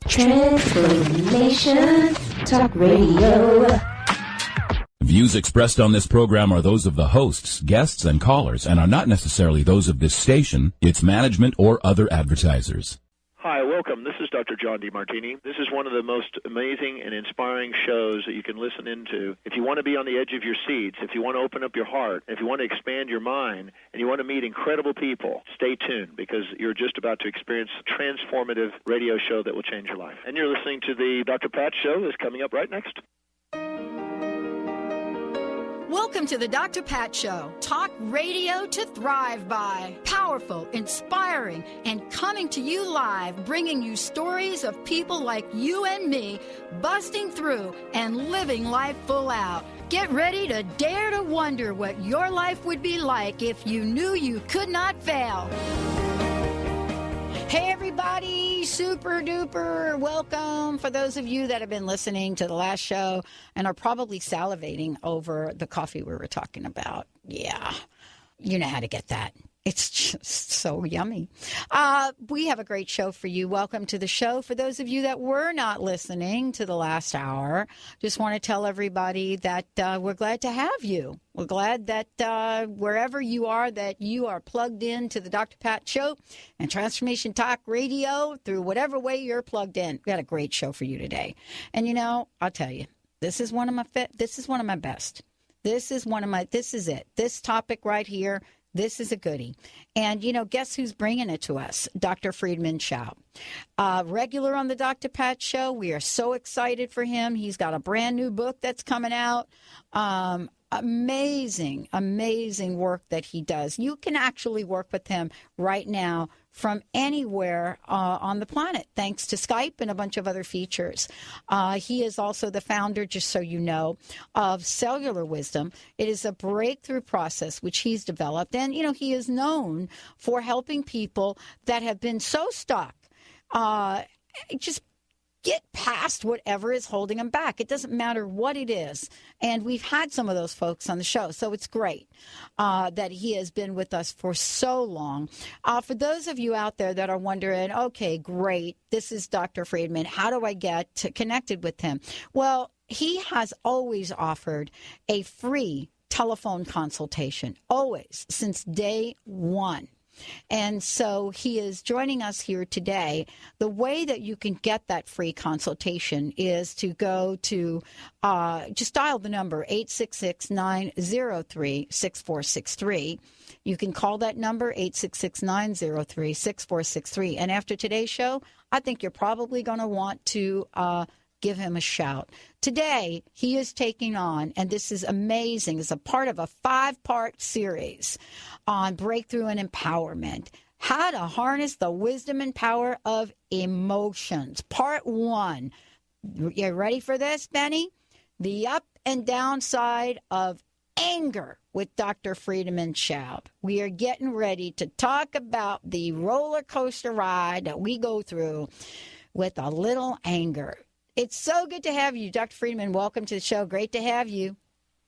Transformation Talk Radio. Views expressed on this program are those of the hosts, guests, and callers, and are not necessarily those of this station, its management, or other advertisers. Hi, welcome. This is Dr. John DeMartini. This is one of the most amazing and inspiring shows that you can listen into. If you want to be on the edge of your seats, if you want to open up your heart, if you want to expand your mind, and you want to meet incredible people, stay tuned because you're just about to experience a transformative radio show that will change your life. And you're listening to the Dr. Pat Show that's coming up right next. Welcome to the Dr. Pat Show. Talk radio to thrive by. Powerful, inspiring, and coming to you live, bringing you stories of people like you and me busting through and living life full out. Get ready to dare to wonder what your life would be like if you knew you could not fail. Hey everybody, super duper welcome. For those of you that have been listening to the last show and are probably salivating over the coffee we were talking about. Yeah, you know how to get that. It's just so yummy. We have a great show for you. Welcome to the show. For those of you that were not listening to the last hour, just want to tell everybody that we're glad to have you. We're glad that wherever you are, that you are plugged in to the Dr. Pat Show and Transformation Talk Radio through whatever way you're plugged in. We got a great show for you today. And, you know, I'll tell you, this is one of my best. This is it. This topic right here. This is a goodie. And, you know, guess who's bringing it to us? Dr. Friedemann Schaub. Regular on the Dr. Pat Show. We are so excited for him. He's got a brand new book that's coming out. Amazing work that he does. You can actually work with him right now from anywhere on the planet, thanks to Skype and a bunch of other features. He is also the founder, just so you know, of Cellular Wisdom. It is a breakthrough process which he's developed. And, you know, he is known for helping people that have been so stuck, just get past whatever is holding them back. It doesn't matter what it is. And we've had some of those folks on the show. So it's great that he has been with us for so long. For those of you out there that are wondering, okay, great, this is Dr. Friedemann. How do I get connected with him? Well, he has always offered a free telephone consultation, always, since day one. And so he is joining us here today. The way that you can get that free consultation is to go to, just dial the number 866-903-6463. You can call that number 866-903-6463. And after today's show, I think you're probably going to want to give him a shout. Today, he is taking on, and this is amazing, is a part of a 5-part series on breakthrough and empowerment, how to harness the wisdom and power of emotions. Part 1. You ready for this, Benny? The up and down side of anger with Dr. Friedemann Schaub. We are getting ready to talk about the roller coaster ride that we go through with a little anger. It's so good to have you, Dr. Friedemann. Welcome to the show. Great to have you.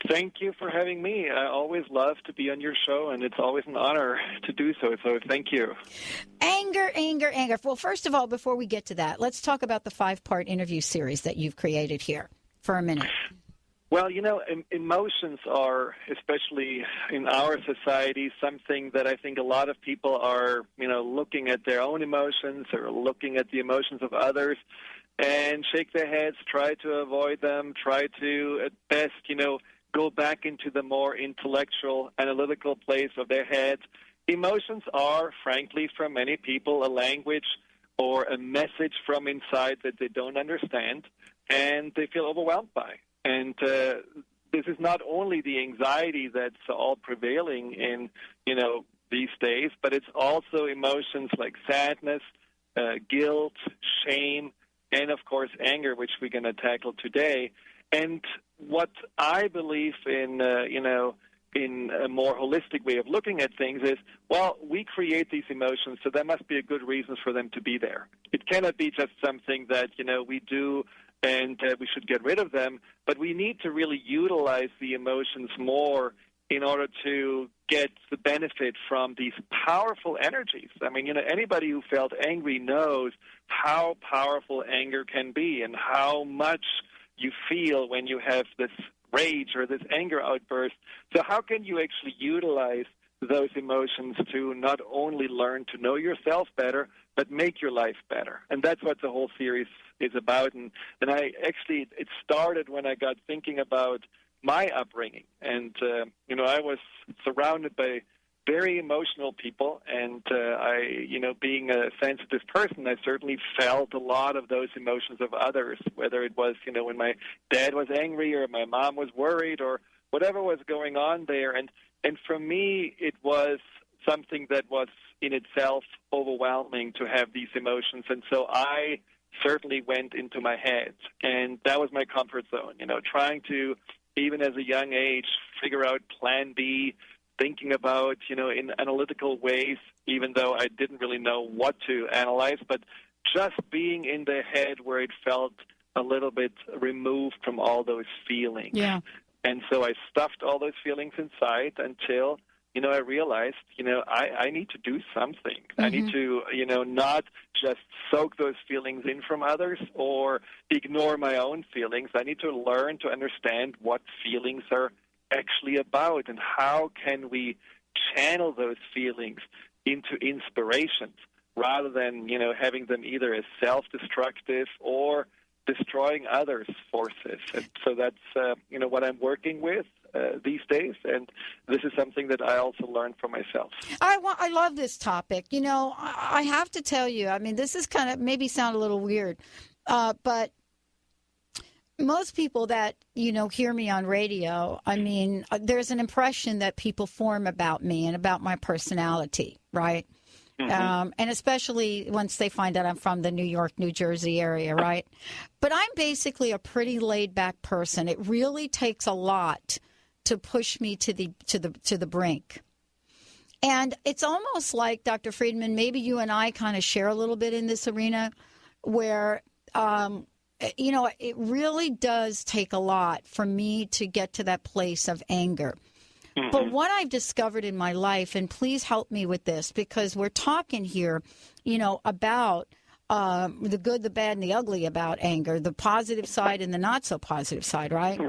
Thank you for having me. I always love to be on your show, and it's always an honor to do so, so thank you. Anger. Well, first of all, before we get to that, let's talk about the 5-part interview series that you've created here for a minute. Well, you know, emotions are, especially in our society, something that I think a lot of people are, you know, looking at their own emotions or looking at the emotions of others and shake their heads, try to avoid them, try to, at best, you know, go back into the more intellectual, analytical place of their heads. Emotions are, frankly, for many people, a language or a message from inside that they don't understand and they feel overwhelmed by. And this is not only the anxiety that's all prevailing in, you know, these days, but it's also emotions like sadness, guilt, shame, and, of course, anger, which we're going to tackle today. And what I believe in, in a more holistic way of looking at things is, well, we create these emotions, so there must be a good reason for them to be there. It cannot be just something that, you know, we do and we should get rid of them, but we need to really utilize the emotions more in order to get the benefit from these powerful energies. I mean, anybody who felt angry knows how powerful anger can be and how much you feel when you have this rage or this anger outburst. So how can you actually utilize those emotions to not only learn to know yourself better, but make your life better? And that's what the whole series is about. And it started when I got thinking about my upbringing. And, I was surrounded by very emotional people, and being a sensitive person, I certainly felt a lot of those emotions of others, whether it was, when my dad was angry or my mom was worried or whatever was going on there. And for me, it was something that was in itself overwhelming to have these emotions. And so I certainly went into my head, and that was my comfort zone, trying to, even as a young age, figure out plan B, thinking about, in analytical ways, even though I didn't really know what to analyze, but just being in the head where it felt a little bit removed from all those feelings. Yeah. And so I stuffed all those feelings inside until, I realized, I need to do something. Mm-hmm. I need to, not just soak those feelings in from others or ignore my own feelings. I need to learn to understand what feelings are actually about and how can we channel those feelings into inspirations rather than, having them either as self-destructive or destroying others' forces. And so that's, what I'm working with these days, and this is something that I also learned from myself. I love this topic. I have to tell you, this is kind of maybe sound a little weird, but most people that, hear me on radio, there's an impression that people form about me and about my personality, right? Mm-hmm. And especially once they find out I'm from the New York, New Jersey area, right? But I'm basically a pretty laid-back person. It really takes a lot to push me to the brink. And it's almost like, Dr. Friedemann, maybe you and I kind of share a little bit in this arena where, it really does take a lot for me to get to that place of anger. Mm-hmm. But what I've discovered in my life, and please help me with this, because we're talking here, about the good, the bad, and the ugly about anger, the positive side and the not so positive side, right?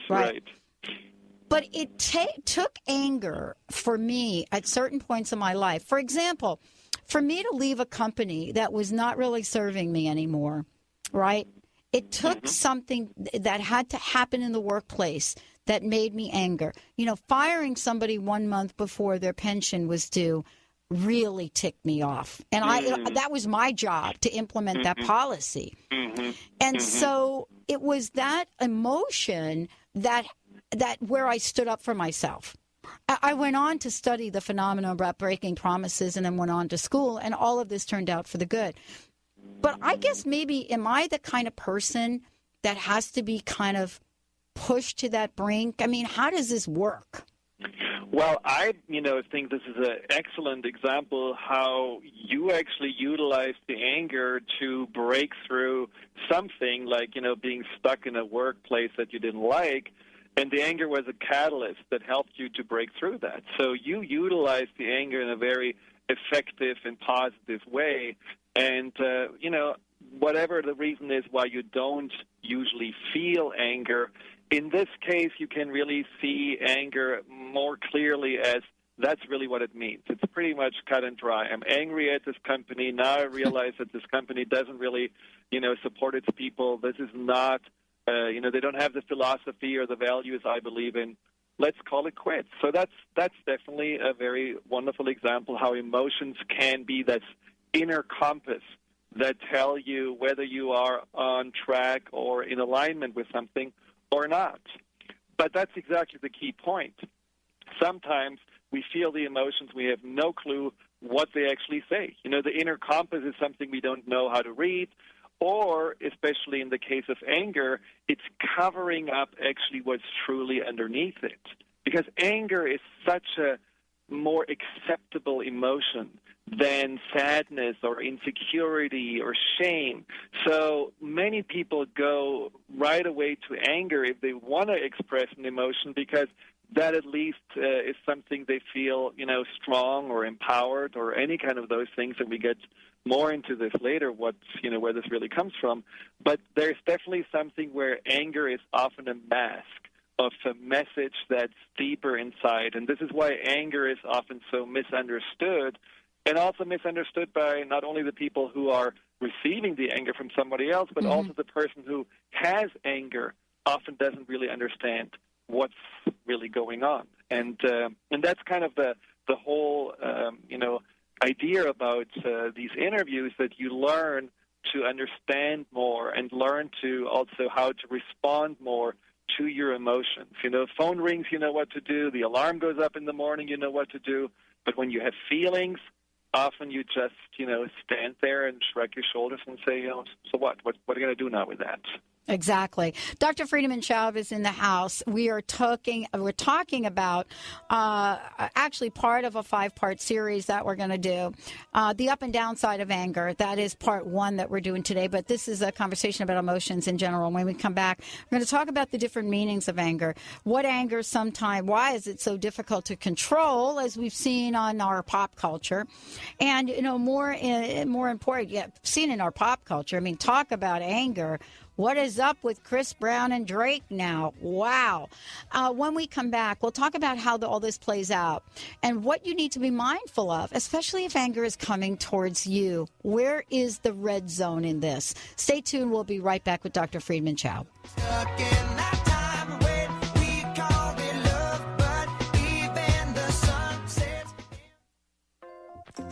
Right. But it took anger for me at certain points in my life. For example, for me to leave a company that was not really serving me anymore, right? It took mm-hmm. something that had to happen in the workplace that made me anger. Firing somebody 1 month before their pension was due really ticked me off. And that was my job to implement that policy. Mm-hmm. And so it was that emotion that where I stood up for myself. I went on to study the phenomenon about breaking promises and then went on to school, and all of this turned out for the good. But I guess maybe, am I the kind of person that has to be kind of pushed to that brink? How does this work? Well, I, think this is an excellent example how you actually utilize the anger to break through something like, being stuck in a workplace that you didn't like, and the anger was a catalyst that helped you to break through that. So you utilize the anger in a very effective and positive way, and, whatever the reason is why you don't usually feel anger, in this case, you can really see anger more clearly as that's really what it means. It's pretty much cut and dry. I'm angry at this company. Now I realize that this company doesn't really, support its people. This is not, they don't have the philosophy or the values I believe in. Let's call it quits. So that's definitely a very wonderful example how emotions can be that inner compass that tell you whether you are on track or in alignment with something or not. But that's exactly the key point. Sometimes we feel the emotions, we have no clue what they actually say. The inner compass is something we don't know how to read, or, especially in the case of anger, it's covering up actually what's truly underneath it. Because anger is such a more acceptable emotion than sadness or insecurity or shame. So many people go right away to anger if they want to express an emotion because that at least is something they feel, strong or empowered or any kind of those things, and we get more into this later, where this really comes from. But there's definitely something where anger is often a mask of a message that's deeper inside. And this is why anger is often so misunderstood, and also misunderstood by not only the people who are receiving the anger from somebody else, but also the person who has anger often doesn't really understand what's really going on. And that's kind of the whole, idea about these interviews, that you learn to understand more and learn to also how to respond more to your emotions. Phone rings, you know what to do. The alarm goes up in the morning, you know what to do. But when you have feelings, often you just, stand there and shrug your shoulders and say, so what? What are you going to do now with that? Exactly. Dr. Friedemann Schaub is in the house. We're talking about actually part of a 5-part series that we're going to do, the up and down side of anger. That is part 1 that we're doing today, but this is a conversation about emotions in general. When we come back, we're going to talk about the different meanings of anger. What anger sometimes, why is it so difficult to control, as we've seen on our pop culture? And, more important, seen in our pop culture, talk about anger. What is up with Chris Brown and Drake now? Wow. When we come back, we'll talk about how all this plays out and what you need to be mindful of, especially if anger is coming towards you. Where is the red zone in this? Stay tuned. We'll be right back with Dr. Friedemann Schaub.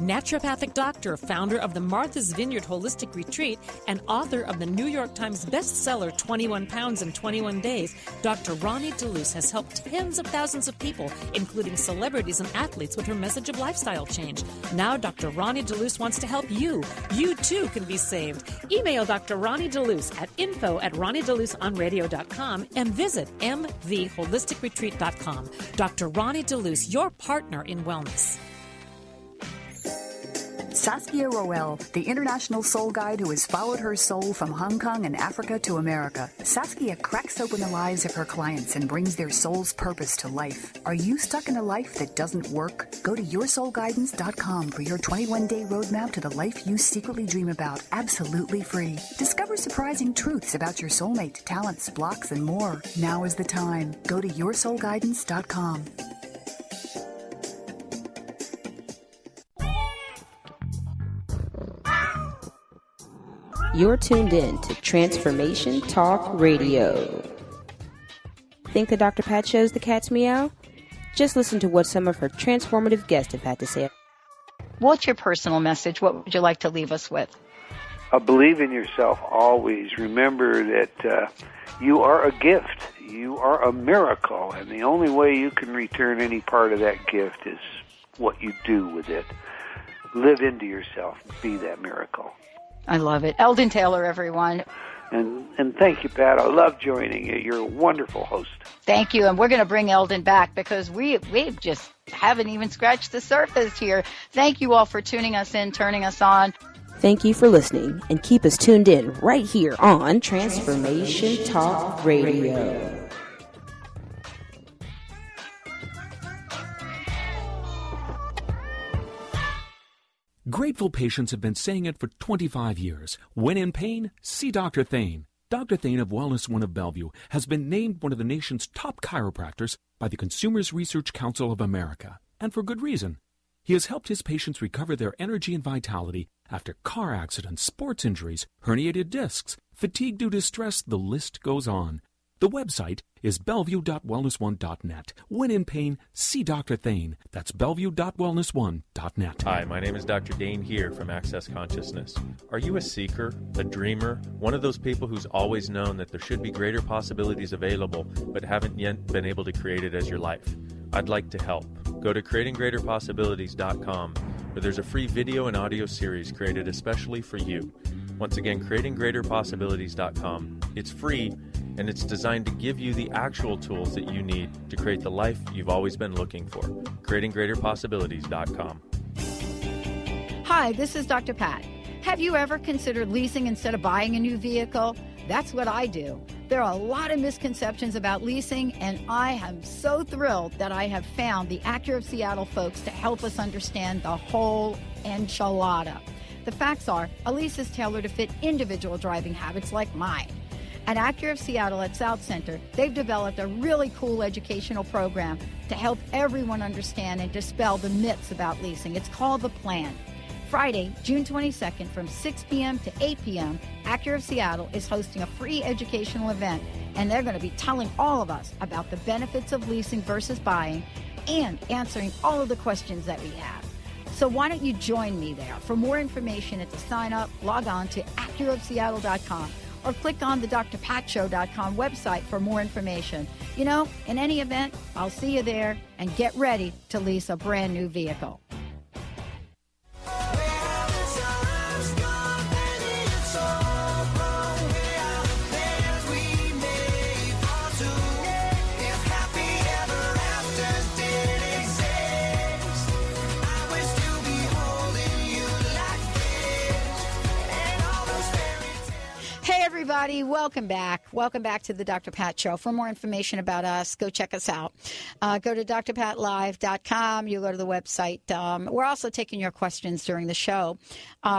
Naturopathic doctor, founder of the Martha's Vineyard Holistic Retreat, and author of the New York Times bestseller 21 Pounds in 21 Days, Dr. Ronnie DeLuce has helped tens of thousands of people, including celebrities and athletes, with her message of lifestyle change. Now Dr. Ronnie DeLuce wants to help you. You too can be saved. Email Dr. Ronnie DeLuce at info@RonnieDeLuceOnRadio.com and visit mtheholisticretreat.com. Dr. Ronnie DeLuce, your partner in wellness. Saskia Roel, the international soul guide who has followed her soul from Hong Kong and Africa to America. Saskia cracks open the lives of her clients and brings their soul's purpose to life. Are you stuck in a life that doesn't work? Go to yoursoulguidance.com for your 21-day roadmap to the life you secretly dream about, absolutely free. Discover surprising truths about your soulmate, talents, blocks, and more. Now is the time. Go to yoursoulguidance.com. You're tuned in to Transformation Talk Radio. Think the Dr. Pat shows the cat's meow? Just listen to what some of her transformative guests have had to say. What's your personal message? What would you like to leave us with? Believe in yourself always. Remember that you are a gift. You are a miracle. And the only way you can return any part of that gift is what you do with it. Live into yourself. Be that miracle. I love it. Eldon Taylor, everyone. And thank you, Pat. I love joining you. You're a wonderful host. Thank you. And we're going to bring Eldon back because we just haven't even scratched the surface here. Thank you all for tuning us in, turning us on. Thank you for listening, and keep us tuned in right here on Transformation Talk Radio. Grateful patients have been saying it for 25 years. When in pain, see Dr. Thane. Dr. Thane of Wellness One of Bellevue has been named one of the nation's top chiropractors by the Consumers Research Council of America, and for good reason. He has helped his patients recover their energy and vitality after car accidents, sports injuries, herniated discs, fatigue due to stress, the list goes on. The website is bellevue.wellness1.net. When in pain, see Dr. Thane. That's bellevue.wellness1.net. Hi, my name is Dr. Dane here from Access Consciousness. Are you a seeker, a dreamer, one of those people who's always known that there should be greater possibilities available but haven't yet been able to create it as your life? I'd like to help. Go to creatinggreaterpossibilities.com, where there's a free video and audio series created especially for you. Once again, creatinggreaterpossibilities.com. It's free, and it's designed to give you the actual tools that you need to create the life you've always been looking for. creatinggreaterpossibilities.com. Hi, this is Dr. Pat. Have you ever considered leasing instead of buying a new vehicle? That's what I do. There are a lot of misconceptions about leasing, and I am so thrilled that I have found the Acura of Seattle folks to help us understand the whole enchilada. The facts are, a lease is tailored to fit individual driving habits like mine. At Acura of Seattle at South Center, they've developed a really cool educational program to help everyone understand and dispel the myths about leasing. It's called The Plan. Friday, June 22nd from 6 p.m. to 8 p.m., Acura of Seattle is hosting a free educational event, and they're going to be telling all of us about the benefits of leasing versus buying and answering all of the questions that we have. So why don't you join me there? For more information and to sign up, log on to AcuraofSeattle.com or click on the drpatshow.com website for more information. You know, in any event, I'll see you there, and get ready to lease a brand new vehicle. Everybody, welcome back. Welcome back to the Dr. Pat Show. For more information about us, go check us out. Go to drpatlive.com. You go to the website. We're also taking your questions during the show.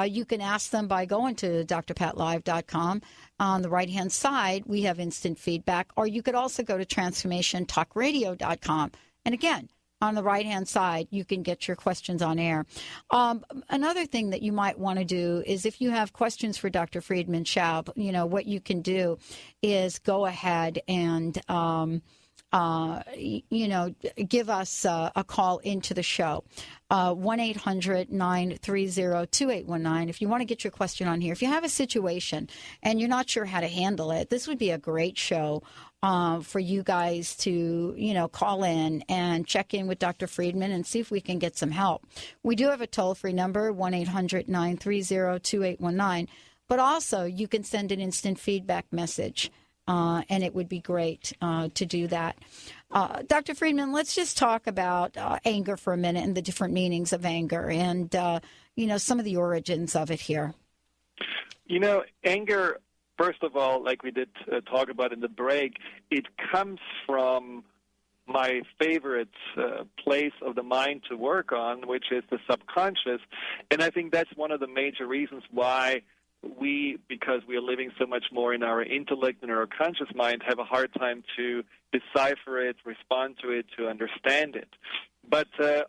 You can ask them by going to drpatlive.com. On the right-hand side, we have instant feedback, or you could also go to transformationtalkradio.com. And again, on the right-hand side, you can get your questions on air. Another thing that you might want to do is if you have questions for Dr. Friedemann Schaub, you know, what you can do is go ahead and, give us a call into the show. 1-800-930-2819. If you want to get your question on here, if you have a situation and you're not sure how to handle it, this would be a great show for you guys to, call in and check in with Dr. Friedemann and see if we can get some help. We do have a toll-free number, 1-800-930-2819, but also you can send an instant feedback message, and it would be great to do that. Dr. Friedemann, let's just talk about anger for a minute and the different meanings of anger and, some of the origins of it here. Anger, first of all, like we did talk about in the break, it comes from my favorite place of the mind to work on, which is the subconscious. And I think that's one of the major reasons why because we are living so much more in our intellect and our conscious mind, have a hard time to decipher it, respond to it, to understand it. But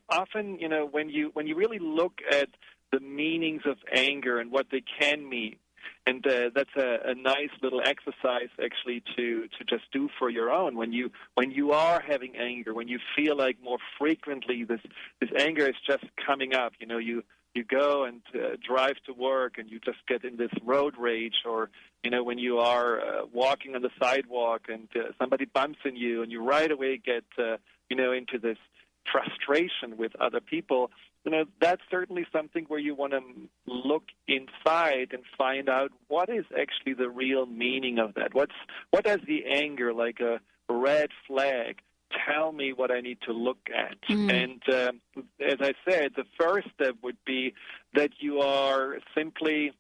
often, when you really look at the meanings of anger and what they can mean, and that's a nice little exercise actually to just do for your own. When you are having anger, when you feel like more frequently this anger is just coming up, you go and drive to work and you just get in this road rage, or when you are walking on the sidewalk and somebody bumps in you and you right away get into this frustration with other people. That's certainly something where you want to look inside and find out what is actually the real meaning of that. What does the anger, like a red flag, tell me what I need to look at? Mm-hmm. And as I said, the first step would be that you are simply,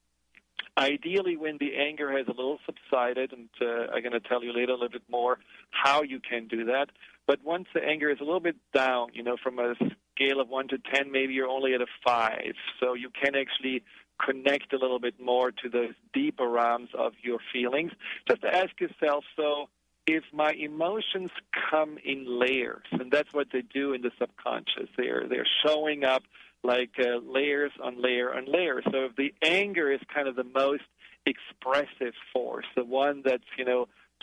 ideally when the anger has a little subsided, and I'm going to tell you later a little bit more how you can do that, but once the anger is a little bit down, from a scale of 1 to 10, maybe you're only at a 5, so you can actually connect a little bit more to the deeper realms of your feelings. Just ask yourself, so if my emotions come in layers, and that's what they do in the subconscious, they're showing up like layers on layer on layer. So if the anger is kind of the most expressive force, the one that's,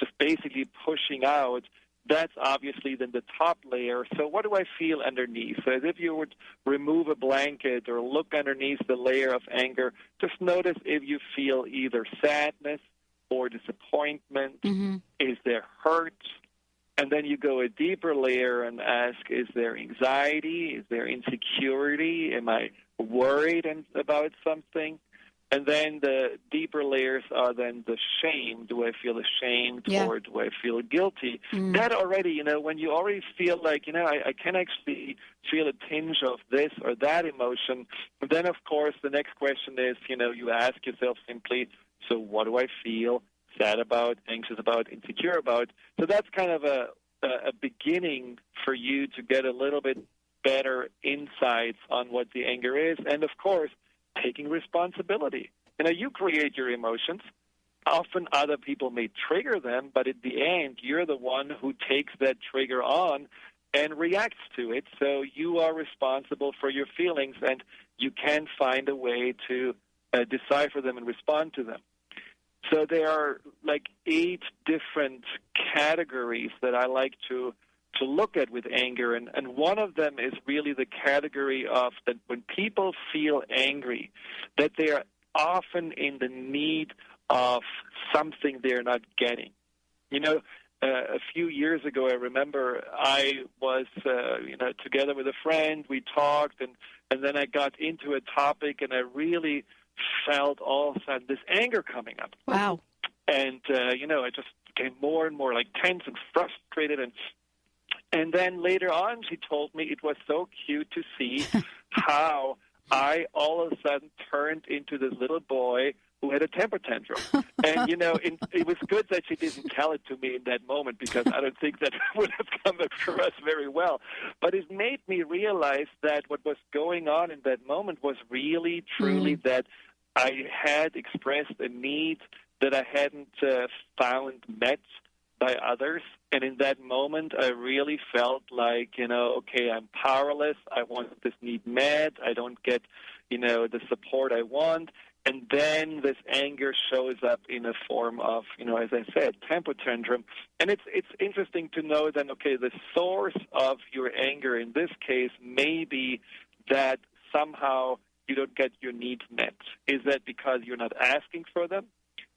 just basically pushing out, that's obviously then the top layer. So what do I feel underneath? So as if you would remove a blanket or look underneath the layer of anger, just notice if you feel either sadness or disappointment. Mm-hmm. Is there hurt? And then you go a deeper layer and ask, is there anxiety? Is there insecurity? Am I worried about something? And then the deeper layers are then the shame. Do I feel ashamed or do I feel guilty? Mm. That already, when you already feel like, I can actually feel a tinge of this or that emotion, and then, of course, the next question is, you ask yourself simply, so what do I feel sad about, anxious about, insecure about. So that's kind of a beginning for you to get a little bit better insights on what the anger is. And, of course, taking responsibility. You create your emotions. Often other people may trigger them, but at the end, you're the one who takes that trigger on and reacts to it. So you are responsible for your feelings, and you can find a way to decipher them and respond to them. So there are like 8 different categories that I like to look at with anger, and one of them is really the category of that when people feel angry, that they are often in the need of something they're not getting. A few years ago, I remember I was, together with a friend. We talked, and then I got into a topic, and I really felt all of a sudden this anger coming up. Wow. And, I just became more and more like tense and frustrated. And then later on, she told me it was so cute to see how I all of a sudden turned into this little boy who had a temper tantrum. And, it was good that she didn't tell it to me in that moment, because I don't think that would have come across very well. But it made me realize that what was going on in that moment was really, truly that I had expressed a need that I hadn't found met by others. And in that moment, I really felt like, okay, I'm powerless. I want this need met. I don't get, the support I want. And then this anger shows up in a form of, as I said, temper tantrum. And it's interesting to know then, okay, the source of your anger in this case may be that somehow you don't get your needs met. Is that because you're not asking for them?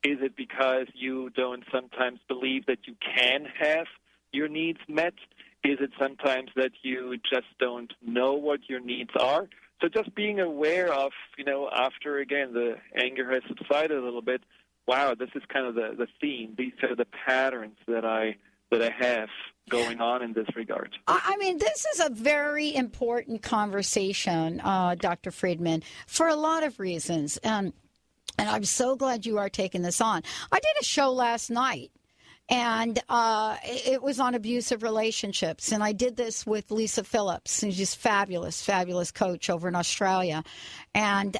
Is it because you don't sometimes believe that you can have your needs met? Is it sometimes that you just don't know what your needs are? So just being aware of, after, again, the anger has subsided a little bit, wow, this is kind of the theme. These are the patterns that I have going on in this regard. I mean, this is a very important conversation, Dr. Friedemann, for a lot of reasons. And I'm so glad you are taking this on. I did a show last night, and it was on abusive relationships. And I did this with Lisa Phillips, who's just fabulous, fabulous coach over in Australia. And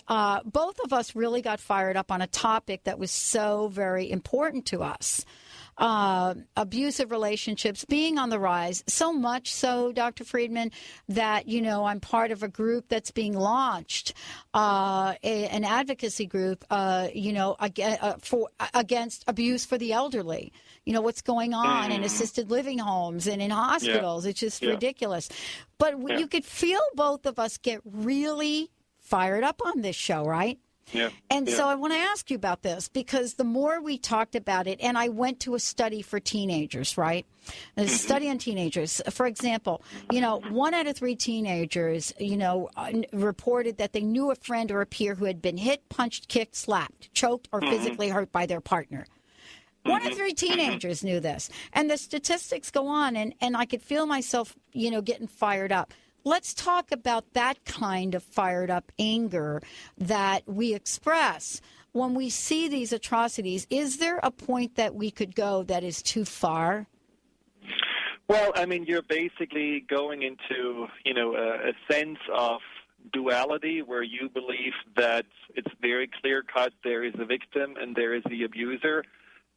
both of us really got fired up on a topic that was so very important to us. Abusive relationships being on the rise, so much so, Dr. Friedemann, that, I'm part of a group that's being launched, an advocacy group, against abuse for the elderly. What's going on in assisted living homes and in hospitals. Yeah. It's just ridiculous. But you could feel both of us get really fired up on this show, right? Yeah. And so I want to ask you about this, because the more we talked about it, and I went to a study for teenagers, right? A study on teenagers. For example, 1 out of 3 teenagers, reported that they knew a friend or a peer who had been hit, punched, kicked, slapped, choked, or physically hurt by their partner. 1 in 3 teenagers knew this. And the statistics go on, and I could feel myself, getting fired up. Let's talk about that kind of fired up anger that we express when we see these atrocities. Is there a point that we could go that is too far? Well, I mean, you're basically going into, a sense of duality where you believe that it's very clear-cut, there is a victim and there is the abuser.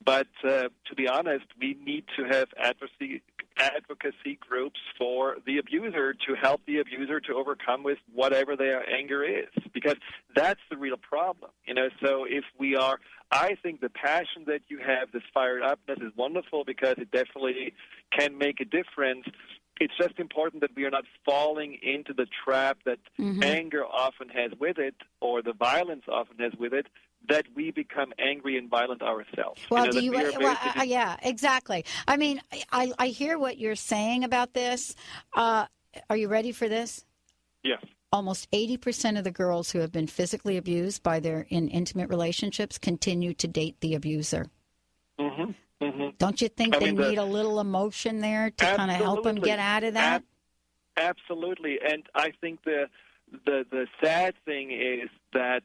But to be honest, we need to have advocacy groups for the abuser to help the abuser to overcome with whatever their anger is, because that's the real problem. So if we are, I think the passion that you have, this fired upness, is wonderful because it definitely can make a difference. It's just important that we are not falling into the trap that anger often has with it, or the violence often has with it, that we become angry and violent ourselves. Well, yeah, exactly. I mean, I hear what you're saying about this. Are you ready for this? Yes. Almost 80% of the girls who have been physically abused in intimate relationships continue to date the abuser. Don't you think they need a little emotion there to kind of help them get out of that? Absolutely. And I think the sad thing is that,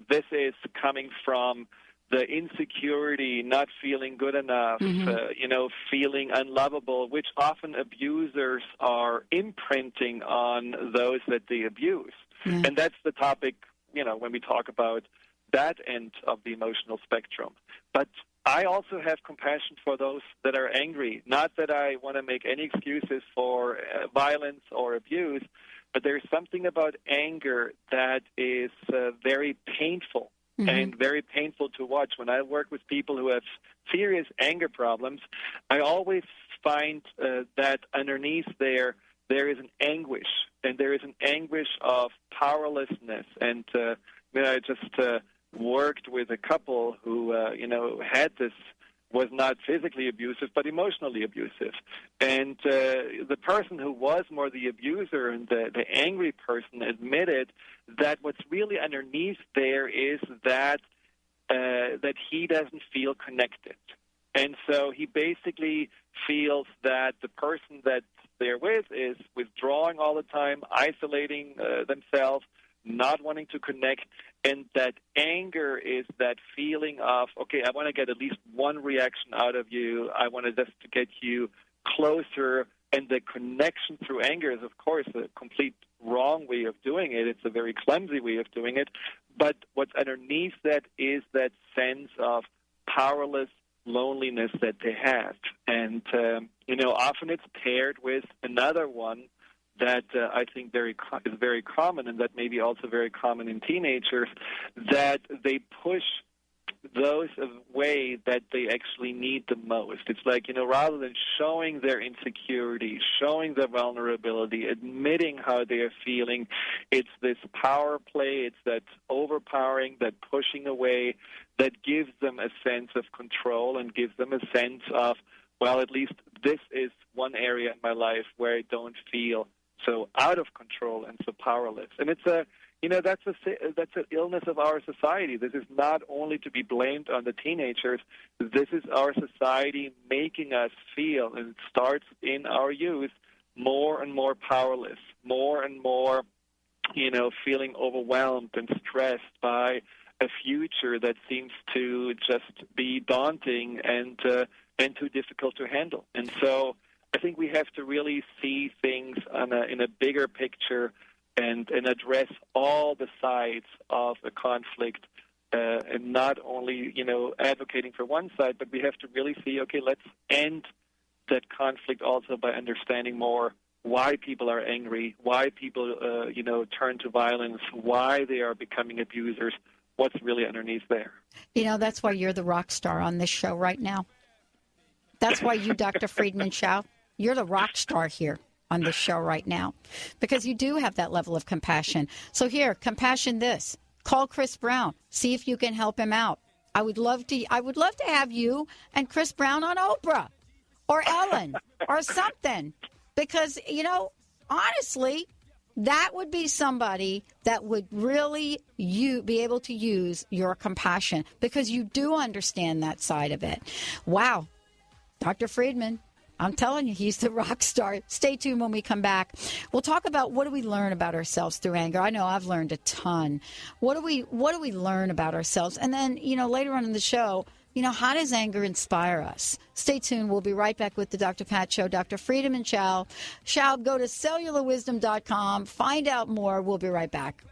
this is coming from the insecurity, not feeling good enough, feeling unlovable, which often abusers are imprinting on those that they abuse. Yeah. And that's the topic, when we talk about that end of the emotional spectrum. But I also have compassion for those that are angry. Not that I want to make any excuses for violence or abuse, but there's something about anger that is very painful. Mm-hmm. And very painful to watch. When I work with people who have serious anger problems, I always find that underneath there is an anguish, and there is an anguish of powerlessness. And I just worked with a couple who, had this, was not physically abusive, but emotionally abusive. And the person who was more the abuser and the angry person admitted that what's really underneath there is that he doesn't feel connected. And so he basically feels that the person that they're with is withdrawing all the time, isolating themselves, not wanting to connect, and that anger is that feeling of, okay, I want to get at least one reaction out of you. I want to just to get you closer. And the connection through anger is, of course, a complete wrong way of doing it. It's a very clumsy way of doing it. But what's underneath that is that sense of powerless loneliness that they have. And, often it's paired with another one that I think is very common, and that may be also very common in teenagers, that they push those away that they actually need the most. It's like, rather than showing their insecurity, showing their vulnerability, admitting how they are feeling, it's this power play, it's that overpowering, that pushing away that gives them a sense of control and gives them a sense of, well, at least this is one area in my life where I don't feel so out of control and so powerless. And it's that's an illness of our society. This is not only to be blamed on the teenagers. This is our society making us feel, and it starts in our youth, more and more powerless, more and more, feeling overwhelmed and stressed by a future that seems to just be daunting and too difficult to handle. And so I think we have to really see things in a bigger picture and address all the sides of a conflict, and not only, advocating for one side, but we have to really see, okay, let's end that conflict also by understanding more why people are angry, why people, turn to violence, why they are becoming abusers, what's really underneath there. That's why you're the rock star on this show right now. That's why you, Dr. Friedemann Schaub, you're the rock star here on this show right now, because you do have that level of compassion. So here, compassion this. Call Chris Brown. See if you can help him out. I would love to have you and Chris Brown on Oprah or Ellen or something, because, honestly, that would be somebody that would really be able to use your compassion, because you do understand that side of it. Wow. Dr. Friedemann, I'm telling you, he's the rock star. Stay tuned when we come back. We'll talk about what do we learn about ourselves through anger. I know I've learned a ton. What do we learn about ourselves? And then, later on in the show, how does anger inspire us? Stay tuned. We'll be right back with the Dr. Pat Show. Dr. Friedemann Schaub, go to cellularwisdom.com. Find out more. We'll be right back.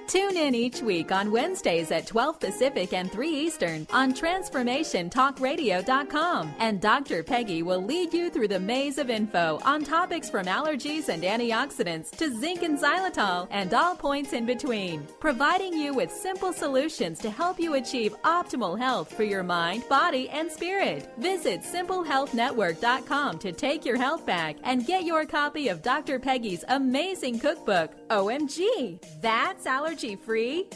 Tune in each week on Wednesdays at 12 Pacific and 3 Eastern on TransformationTalkRadio.com. And Dr. Peggy will lead you through the maze of info on topics from allergies and antioxidants to zinc and xylitol and all points in between, providing you with simple solutions to help you achieve optimal health for your mind, body, and spirit. Visit SimpleHealthNetwork.com to take your health back and get your copy of Dr. Peggy's amazing cookbook, OMG, That's Allergy-Free.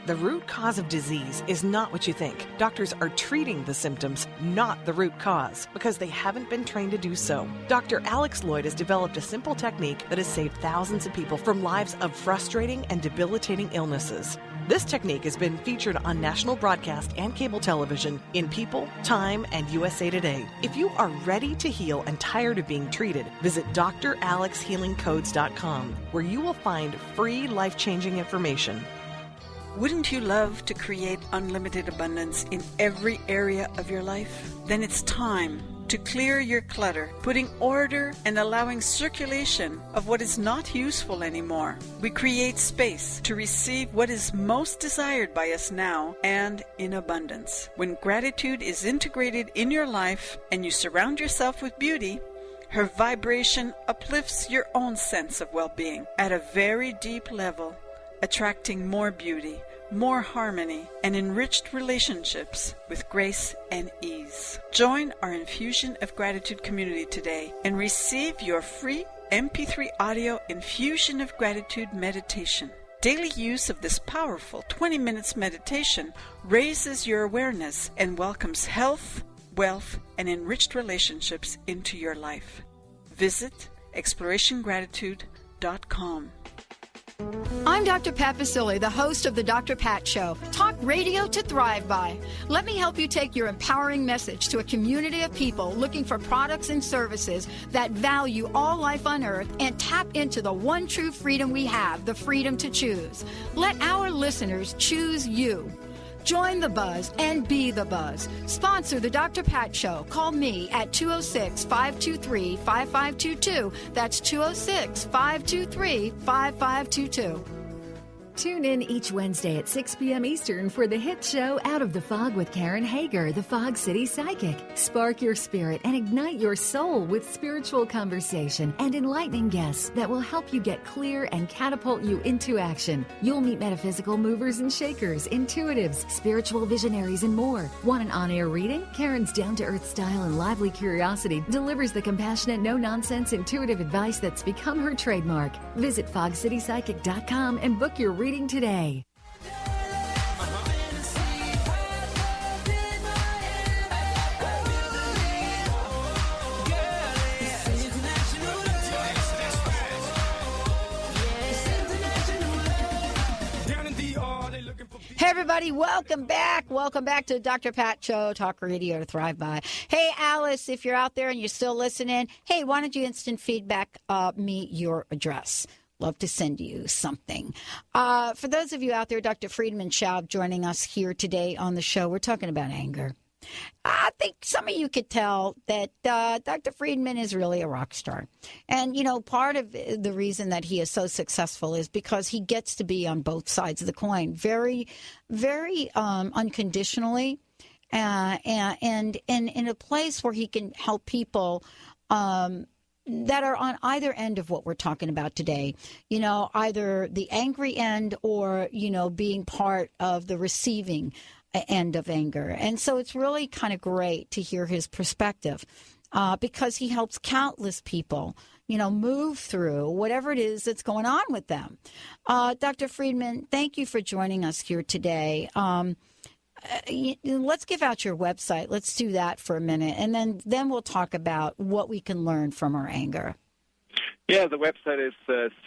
The root cause of disease is not what you think. Doctors are treating the symptoms, not the root cause, because they haven't been trained to do so. Dr. Alex Lloyd has developed a simple technique that has saved thousands of people from lives of frustrating and debilitating illnesses. This technique has been featured on national broadcast and cable television in People, Time, and USA Today. If you are ready to heal and tired of being treated, visit dralexhealingcodes.com, where you will find free life-changing information. Wouldn't you love to create unlimited abundance in every area of your life? Then it's time to clear your clutter, putting order and allowing circulation of what is not useful anymore. We create space to receive what is most desired by us now and in abundance. When gratitude is integrated in your life and you surround yourself with beauty, her vibration uplifts your own sense of well-being at a very deep level, attracting more beauty, more harmony, and enriched relationships with grace and ease. Join our Infusion of Gratitude community today and receive your free MP3 audio Infusion of Gratitude meditation. Daily use of this powerful 20 minutes meditation raises your awareness and welcomes health, wealth, and enriched relationships into your life. Visit ExplorationGratitude.com. I'm Dr. Pat Basile, the host of the Dr. Pat Show, talk radio to thrive by. Let me help you take your empowering message to a community of people looking for products and services that value all life on earth and tap into the one true freedom we have, the freedom to choose. Let our listeners choose you. Join the buzz and be the buzz. Sponsor the Dr. Pat Show. Call me at 206-523-5522. That's 206-523-5522. Tune in each Wednesday at 6 p.m. Eastern for the hit show Out of the Fog with Karen Hager, the Fog City Psychic. Spark your spirit and ignite your soul with spiritual conversation and enlightening guests that will help you get clear and catapult you into action. You'll meet metaphysical movers and shakers, intuitives, spiritual visionaries, and more. Want an on-air reading? Karen's down-to-earth style and lively curiosity delivers the compassionate, no-nonsense, intuitive advice that's become her trademark. Visit fogcitypsychic.com and book your reading today. Hey, everybody, welcome back. Welcome back to the Dr. Pat Show, talk radio to thrive by. Hey, Alice, if you're out there and you're still listening, hey, why don't you instant feedback me your address? Love to send you something. For those of you out there, Dr. Friedemann Schaub joining us here today on the show. We're talking about anger. I think some of you could tell that Dr. Friedemann is really a rock star. And, you know, part of the reason that he is so successful is because he gets to be on both sides of the coin very, very unconditionally and in a place where he can help people that are on either end of what we're talking about today, you know, either the angry end or, you know, being part of the receiving end of anger. And so it's really kind of great to hear his perspective because he helps countless people, you know, move through whatever it is that's going on with them. Dr. Friedemann, thank you for joining us here today. Let's give out your website. Let's do that for a minute, and then we'll talk about what we can learn from our anger. Yeah, the website is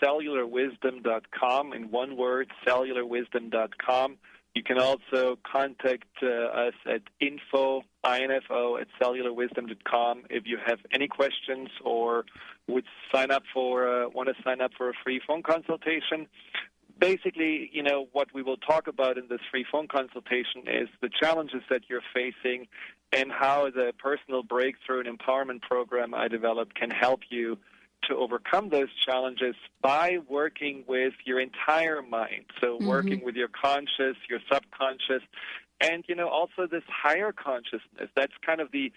cellularwisdom.com, in one word, cellularwisdom.com. You can also contact us at info at cellularwisdom.com if you have any questions or would want to sign up for a free phone consultation. Basically, you know, what we will talk about in this free phone consultation is the challenges that you're facing and how the personal breakthrough and empowerment program I developed can help you to overcome those challenges by working with your entire mind. So working with your conscious, your subconscious, and, you know, also this higher consciousness. That's kind of the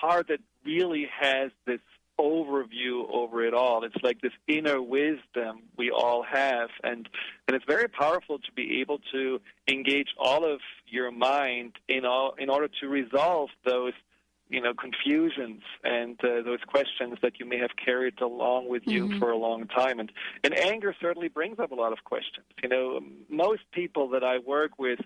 part that really has this overview over it all. It's like this inner wisdom we all have, and it's very powerful to be able to engage all of your mind in order to resolve those, you know, confusions and those questions that you may have carried along with you for a long time. And anger certainly brings up a lot of questions. You know, most people that I work with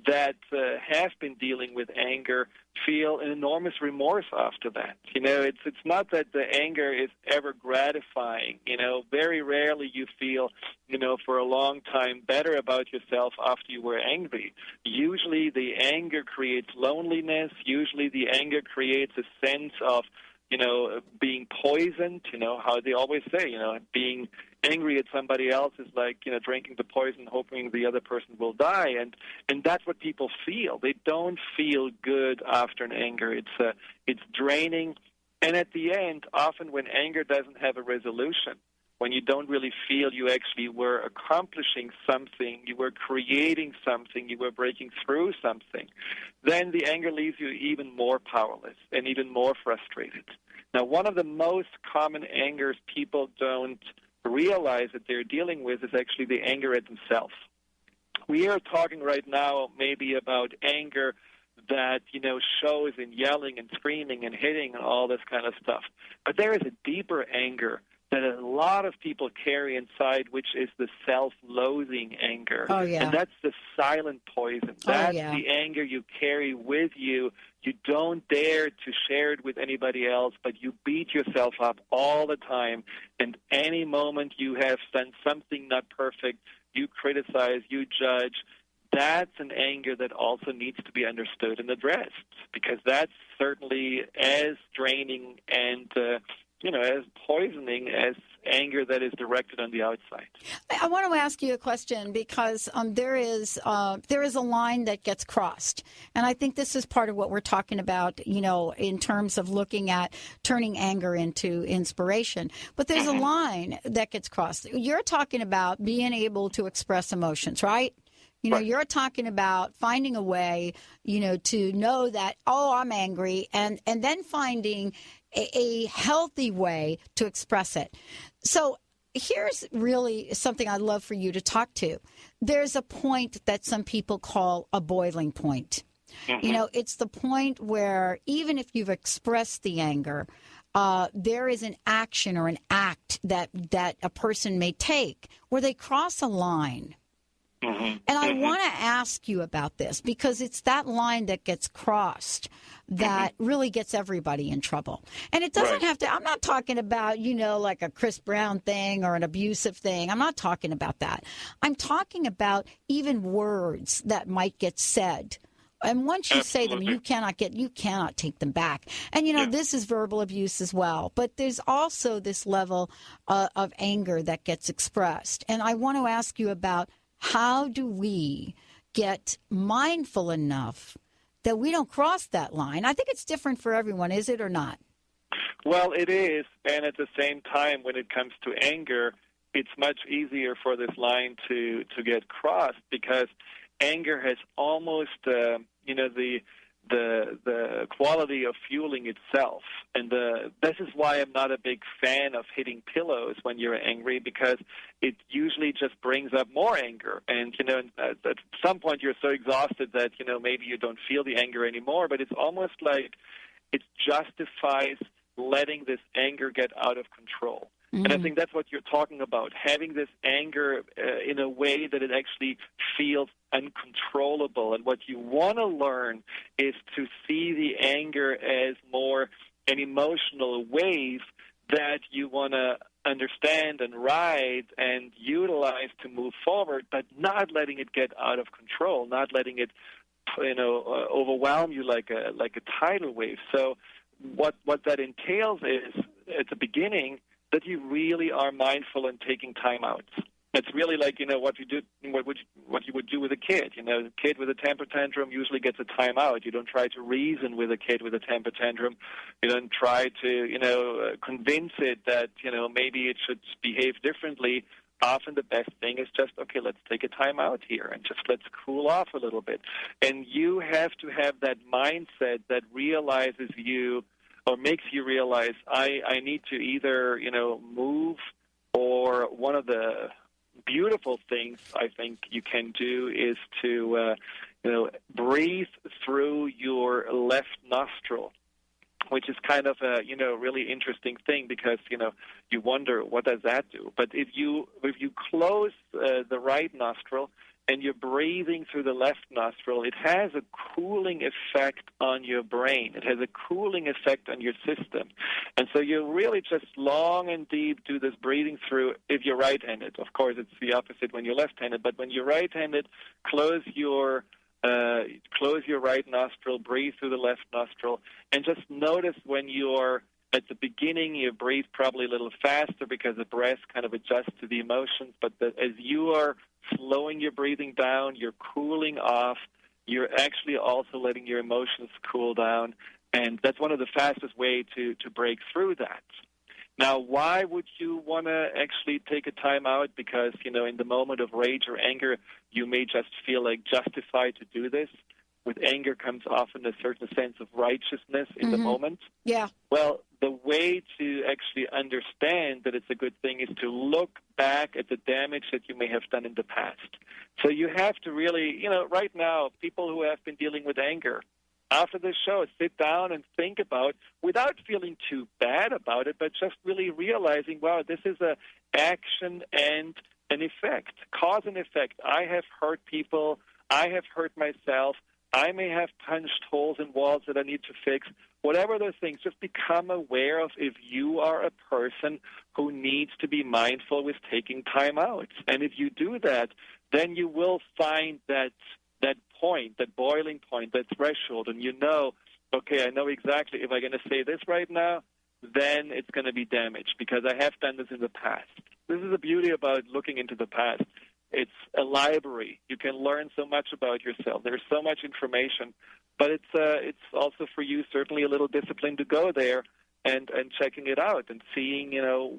that have been dealing with anger feel an enormous remorse after that. You know, it's not that the anger is ever gratifying. You know, very rarely you feel, you know, for a long time better about yourself after you were angry. Usually the anger creates loneliness. Usually the anger creates a sense of, you know, being poisoned, you know, how they always say, you know, being angry at somebody else is like, drinking the poison, hoping the other person will die. And that's what people feel. They don't feel good after an anger. It's draining. And at the end, often when anger doesn't have a resolution, when you don't really feel you actually were accomplishing something, you were creating something, you were breaking through something, then the anger leaves you even more powerless and even more frustrated. Now, one of the most common angers people don't realize that they're dealing with is actually the anger at themselves. We are talking right now maybe about anger that, shows in yelling and screaming and hitting and all this kind of stuff. But there is a deeper anger that a lot of people carry inside, which is the self-loathing anger. Oh, yeah. And that's the silent poison. That's the anger you carry with you. You don't dare to share it with anybody else, but you beat yourself up all the time. And any moment you have done something not perfect, you criticize, you judge. That's an anger that also needs to be understood and addressed, because that's certainly as draining and as poisoning as anger that is directed on the outside. I want to ask you a question because there is a line that gets crossed, and I think this is part of what we're talking about, in terms of looking at turning anger into inspiration. But there's a line that gets crossed. You're talking about being able to express emotions, right? You're talking about finding a way, to know that, I'm angry, and then finding a healthy way to express it. So here's really something I'd love for you to talk to. There's a point that some people call a boiling point. Mm-hmm. It's the point where even if you've expressed the anger, there is an action or an act that a person may take where they cross a line. Mm-hmm. And I want to ask you about this because it's that line that gets crossed that really gets everybody in trouble. And it doesn't have to, I'm not talking about, like a Chris Brown thing or an abusive thing. I'm not talking about that. I'm talking about even words that might get said. And once you say them, you cannot take them back. And, this is verbal abuse as well. But there's also this level of anger that gets expressed. And I want to ask you about how do we get mindful enough that we don't cross that line? I think it's different for everyone, is it or not? Well, it is. And at the same time, when it comes to anger, it's much easier for this line to get crossed because anger has almost, the quality of fueling itself. And this is why I'm not a big fan of hitting pillows when you're angry, because it usually just brings up more anger. And, at some point you're so exhausted that, maybe you don't feel the anger anymore, but it's almost like it justifies letting this anger get out of control. Mm-hmm. And I think that's what you're talking about, having this anger in a way that it actually feels uncontrollable. And what you want to learn is to see the anger as more an emotional wave that you want to understand and ride and utilize to move forward, but not letting it get out of control, not letting it overwhelm you like a tidal wave. So what that entails is, at the beginning, that you really are mindful and taking time out. It's really like, what you would do with a kid. The kid with a temper tantrum usually gets a time out. You don't try to reason with a kid with a temper tantrum. You don't try to, convince it that, maybe it should behave differently. Often the best thing is just, okay, let's take a time out here and just let's cool off a little bit. And you have to have that mindset that realizes you, or makes you realize, I need to either, move, or one of the beautiful things I think you can do is to, breathe through your left nostril, which is kind of a, really interesting thing because, you wonder, what does that do? But if you close the right nostril and you're breathing through the left nostril, it has a cooling effect on your brain. It has a cooling effect on your system. And so you really just long and deep do this breathing through if you're right-handed. Of course, it's the opposite when you're left-handed. But when you're right-handed, close your right nostril, breathe through the left nostril, and just notice when you're At the beginning, you breathe probably a little faster because the breath kind of adjusts to the emotions. But as you are slowing your breathing down, you're cooling off. You're actually also letting your emotions cool down. And that's one of the fastest ways to break through that. Now, why would you want to actually take a time out? Because, in the moment of rage or anger, you may just feel like justified to do this. With anger comes often a certain sense of righteousness in the moment. Yeah. Well, the way to actually understand that it's a good thing is to look back at the damage that you may have done in the past. So you have to really, right now, people who have been dealing with anger, after this show, sit down and think about, without feeling too bad about it, but just really realizing, wow, this is an action and an effect, cause and effect. I have hurt people. I have hurt myself. I may have punched holes in walls that I need to fix. Whatever those things, just become aware of if you are a person who needs to be mindful with taking time out. And if you do that, then you will find that point, that boiling point, that threshold, and okay, I know exactly if I'm going to say this right now, then it's going to be damaged because I have done this in the past. This is the beauty about looking into the past. It's a library. You can learn so much about yourself. There's so much information, but it's also for you certainly a little discipline to go there and checking it out and seeing,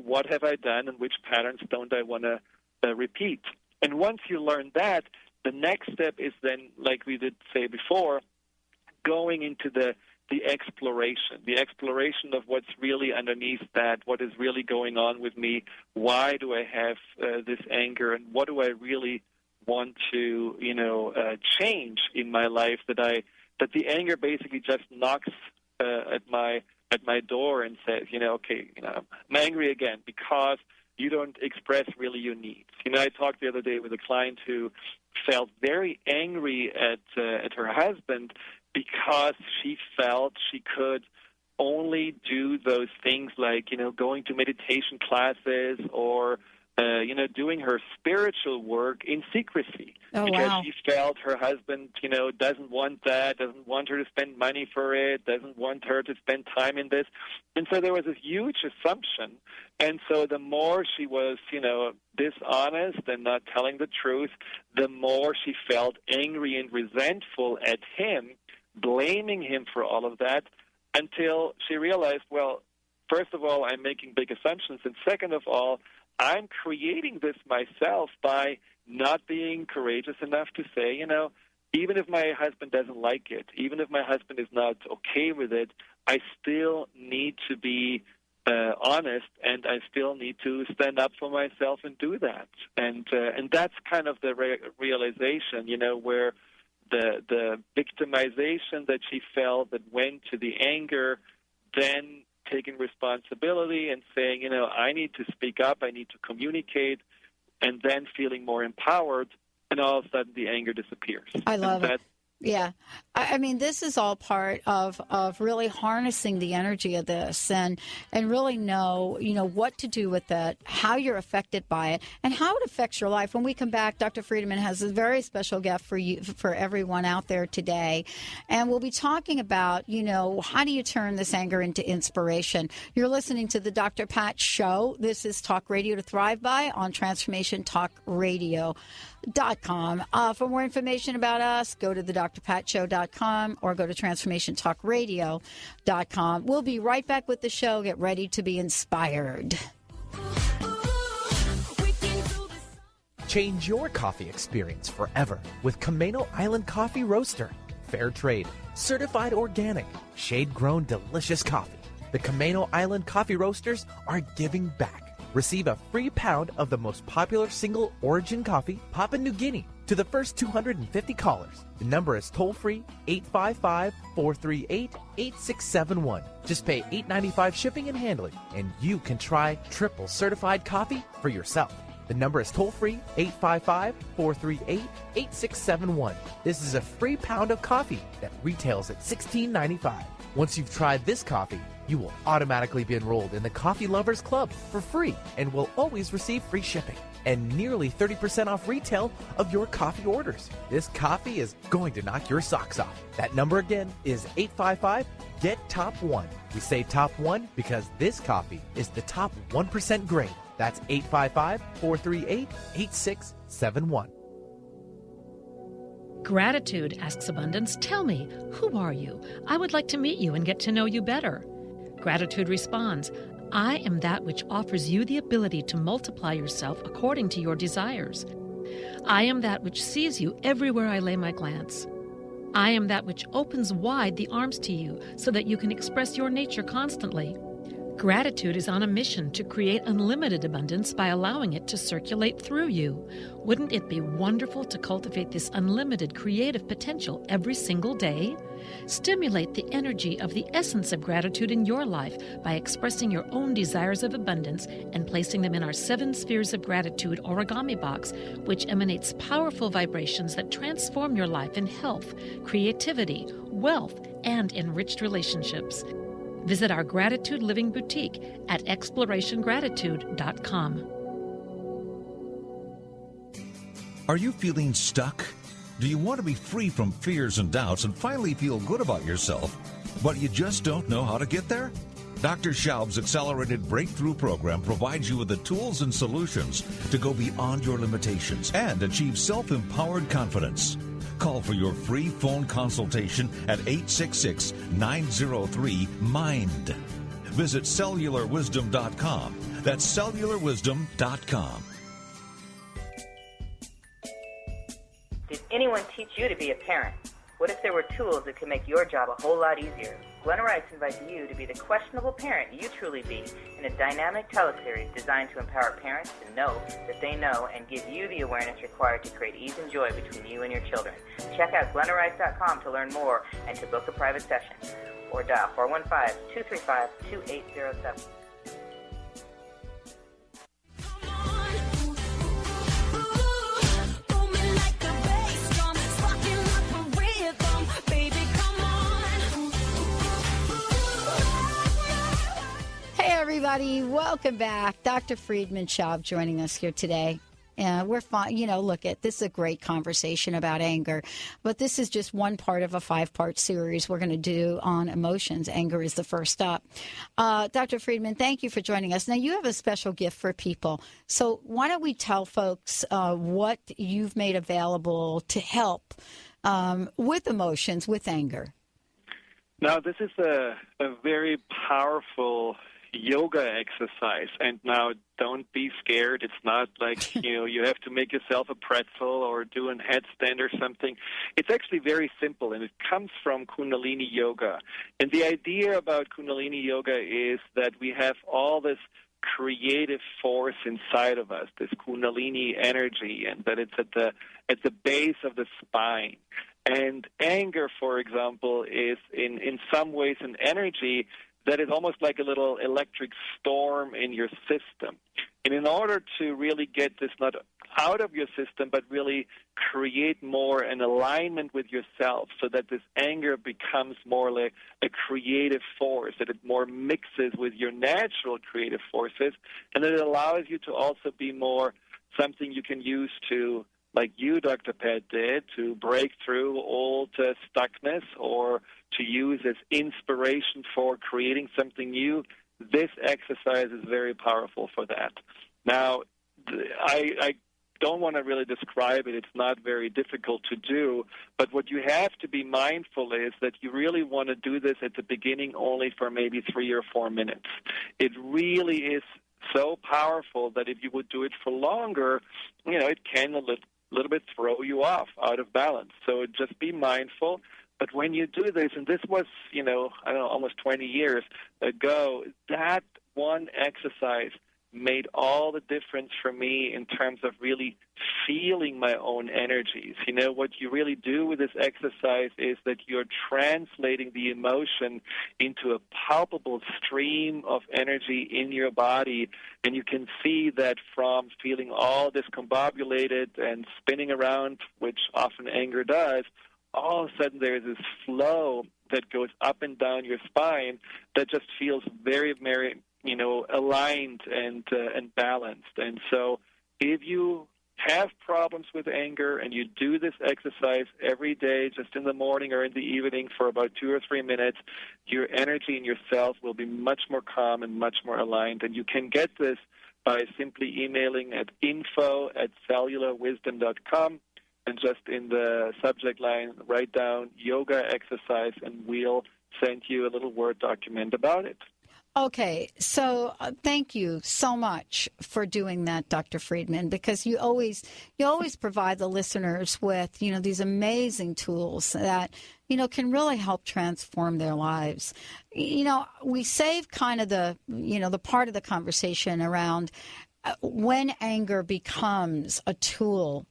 what have I done and which patterns don't I want to repeat. And once you learn that, the next step is then, like we did say before, going into the exploration of what's really underneath that, what is really going on with me, why do I have this anger, and what do I really want to, change in my life that the anger basically just knocks at my door and says, okay, I'm angry again because you don't express really your needs. I talked the other day with a client who felt very angry at her husband because she felt she could only do those things like, going to meditation classes or, doing her spiritual work in secrecy. Oh, because wow. she felt her husband, doesn't want that, doesn't want her to spend money for it, doesn't want her to spend time in this. And so there was a huge assumption. And so the more she was, dishonest and not telling the truth, the more she felt angry and resentful at him, blaming him for all of that, until she realized, well, first of all, I'm making big assumptions, and second of all, I'm creating this myself by not being courageous enough to say, even if my husband doesn't like it, even if my husband is not okay with it, I still need to be honest, and I still need to stand up for myself and do that. And that's kind of the realization, where the victimization that she felt that went to the anger, then taking responsibility and saying, I need to speak up, I need to communicate, and then feeling more empowered, and all of a sudden the anger disappears. I love it. Yeah. I mean, this is all part of really harnessing the energy of this and really know, what to do with it, how you're affected by it, and how it affects your life. When we come back, Dr. Friedemann has a very special gift for you, for everyone out there today. And we'll be talking about, how do you turn this anger into inspiration? You're listening to the Dr. Pat Show. This is Talk Radio to Thrive By on Transformation Talk Radio. .com. For more information about us, go to the drpatshow.com or go to transformationtalkradio.com. We'll be right back with the show. Get ready to be inspired. Change your coffee experience forever with Camano Island Coffee Roaster. Fair trade, certified organic, shade-grown delicious coffee. The Camano Island Coffee Roasters are giving back. Receive a free pound of the most popular single origin coffee, Papua New Guinea, to the first 250 callers. The number is toll-free 855-438-8671. Just pay $8.95 shipping and handling, and you can try triple certified coffee for yourself. The number is toll-free 855-438-8671. This is a free pound of coffee that retails at $16.95. Once you've tried this coffee, you will automatically be enrolled in the Coffee Lovers Club for free and will always receive free shipping and nearly 30% off retail of your coffee orders. This coffee is going to knock your socks off. That number again is 855-GET-TOP1. We say top 1 because this coffee is the top 1% grade. That's 855-438-8671. Gratitude, asks Abundance. Tell me, who are you? I would like to meet you and get to know you better. Gratitude responds, I am that which offers you the ability to multiply yourself according to your desires. I am that which sees you everywhere I lay my glance. I am that which opens wide the arms to you so that you can express your nature constantly. Gratitude is on a mission to create unlimited abundance by allowing it to circulate through you. Wouldn't it be wonderful to cultivate this unlimited creative potential every single day? Stimulate the energy of the essence of gratitude in your life by expressing your own desires of abundance and placing them in our 7 spheres of gratitude origami box, which emanates powerful vibrations that transform your life in health, creativity, wealth, and enriched relationships. Visit our Gratitude Living Boutique at explorationgratitude.com. Are you feeling stuck? Do you want to be free from fears and doubts and finally feel good about yourself, but you just don't know how to get there? Dr. Schaub's Accelerated Breakthrough Program provides you with the tools and solutions to go beyond your limitations and achieve self-empowered confidence. Call for your free phone consultation at 866-903-MIND. Visit cellularwisdom.com. That's cellularwisdom.com. Did anyone teach you to be a parent? What if there were tools that could make your job a whole lot easier? Glenna Rice invites you to be the questionable parent you truly be in a dynamic teleseries designed to empower parents to know that they know and give you the awareness required to create ease and joy between you and your children. Check out glennarice.com to learn more and to book a private session. Or dial 415-235-2807. Everybody, welcome back. Dr. Friedemann Schaub joining us here today. We're fine. Look, this is a great conversation about anger, but this is just one part of a 5-part series we're going to do on emotions. Anger is the first stop. Dr. Friedemann, thank you for joining us. Now, you have a special gift for people. So why don't we tell folks what you've made available to help with emotions, with anger? Now, this is a very powerful yoga exercise, and now don't be scared. It's not like you have to make yourself a pretzel or do a headstand or something. It's actually very simple, and it comes from Kundalini yoga. And the idea about Kundalini yoga is that we have all this creative force inside of us, this Kundalini energy, and that it's at the base of the spine. And anger, for example, is in some ways an energy that is almost like a little electric storm in your system. And in order to really get this not out of your system, but really create more an alignment with yourself so that this anger becomes more like a creative force, that it more mixes with your natural creative forces, and that it allows you to also be more something you can use to, like you, Dr. Pat, did, to break through old stuckness or to use as inspiration for creating something new. This exercise is very powerful for that. Now, I don't want to really describe it. It's not very difficult to do. But what you have to be mindful is that you really want to do this at the beginning only for maybe 3 or 4 minutes. It really is so powerful that if you would do it for longer, it can a little bit throw you off, out of balance. So just be mindful. But when you do this, and this was, almost 20 years ago, that one exercise made all the difference for me in terms of really feeling my own energies. What you really do with this exercise is that you're translating the emotion into a palpable stream of energy in your body, and you can see that from feeling all discombobulated and spinning around, which often anger does, all of a sudden there's this flow that goes up and down your spine that just feels very, very, aligned and balanced. And so if you have problems with anger and you do this exercise every day, just in the morning or in the evening for about 2 or 3 minutes, your energy and your cells will be much more calm and much more aligned. And you can get this by simply emailing at info@cellularwisdom.com, and just in the subject line, write down yoga exercise, and we'll send you a little Word document about it. Okay, so thank you so much for doing that, Dr. Friedemann, because you always provide the listeners with, these amazing tools that, can really help transform their lives. We save kind of the part of the conversation around when anger becomes a tool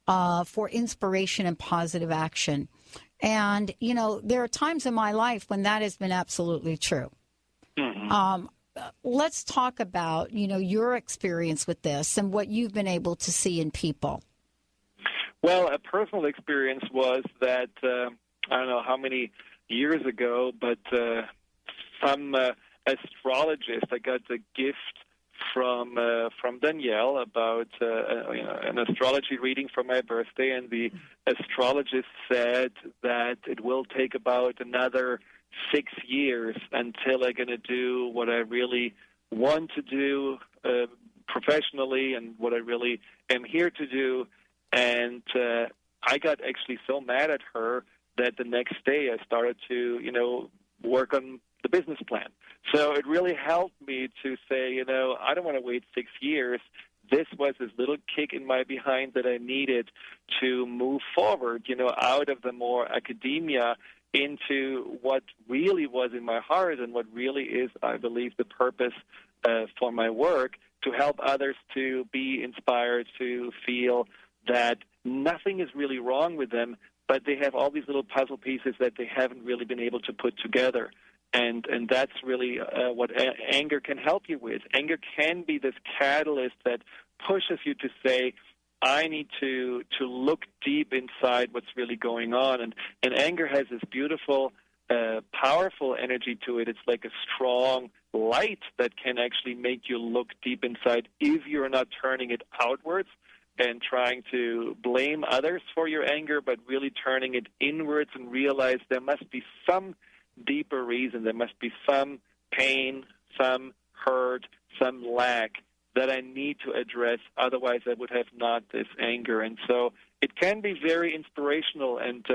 for inspiration and positive action. And, there are times in my life when that has been absolutely true. Mm-hmm. Let's talk about, your experience with this and what you've been able to see in people. Well, a personal experience was that, I don't know how many years ago, but some astrologist, I got a gift from Danielle about an astrology reading for my birthday, and the astrologist said that it will take about another 6 years until I'm going to do what I really want to do professionally and what I really am here to do. And I got actually so mad at her that the next day I started to, work on the business plan. So it really helped me to say, I don't want to wait 6 years. This was this little kick in my behind that I needed to move forward, out of the more academia into what really was in my heart and what really is, I believe, the purpose for my work, to help others to be inspired, to feel that nothing is really wrong with them, but they have all these little puzzle pieces that they haven't really been able to put together. And that's really what anger can help you with. Anger can be this catalyst that pushes you to say, I need to look deep inside what's really going on. And anger has this beautiful, powerful energy to it. It's like a strong light that can actually make you look deep inside if you're not turning it outwards and trying to blame others for your anger, but really turning it inwards and realize there must be some deeper reason. There must be some pain, some hurt, some lack that I need to address. Otherwise, I would have not this anger. And so it can be very inspirational. And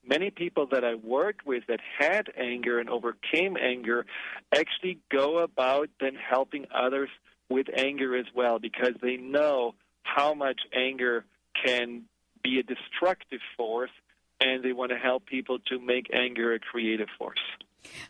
many people that I worked with that had anger and overcame anger actually go about then helping others with anger as well, because they know how much anger can be a destructive force, and they want to help people to make anger a creative force.